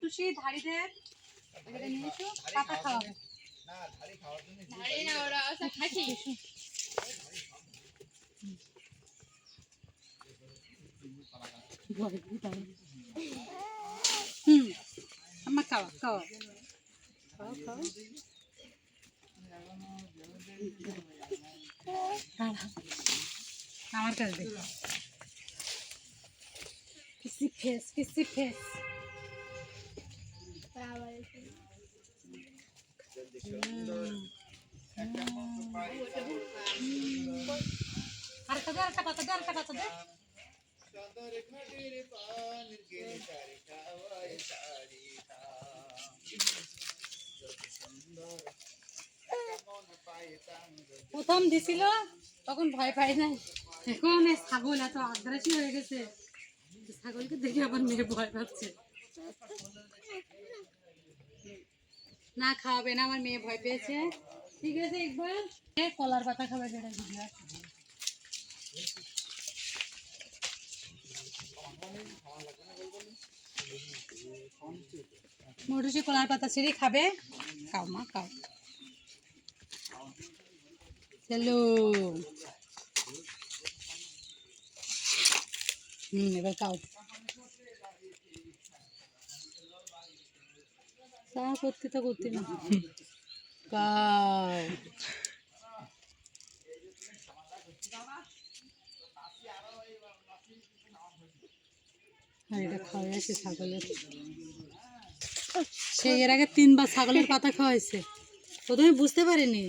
মটুসি ধাড়িদের এটা নিয়ে এসো, পাতা খাওয়াবে না ধাড়ি খাওয়ার জন্য ধাড়ি না ওরা ওটা খাচ্ছি আম্মা খাওয়া খাওয়া খাও খাও আমার কাছে দে কিসি ফেস আরেকটা পাতা দে চাঁদের ঘাটের পানির গেলে চারি খাওয়ায় চারিটা সুন্দর কেমন পাইতাম প্রথম দিছিল তখন ভয় পাই নাই, এখন এই ছাগল এত আগ্রাসী হয়ে গেছে, ছাগলকে দেখে আবার মেয়ে ভয় পাচ্ছে। না খাওয়াবে না, আমার মেয়ে ভয় পেয়েছে। ঠিক আছে একবার কলার পাতা খাবে, যেটা ভিডিও আছে। মটুসি কলার পাতা ছিঁড়ে খাবে, খাও মা খাও। চলো এবার খাও। তা করতে তো করতে না খাও। আর এটা খাওয়াই আছে ছাগলের, সে এর আগে 3 বার ছাগলের পাতা খাওয়াইছে, প্রথমে বুঝতে পারিনি,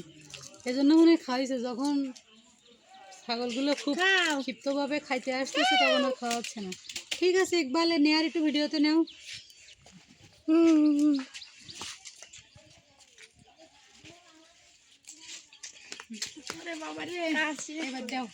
এজন্য মনে হয় খাওয়াইছে। যখন ছাগলগুলো খুব ক্ষিপ্তভাবে খাইতে আসতেছে তখন আর খাওয়াচ্ছে না। ঠিক আছে ইকবাল, নেয়ার একটু ভিডিওতে নেও। বাবা রে এবার দাও।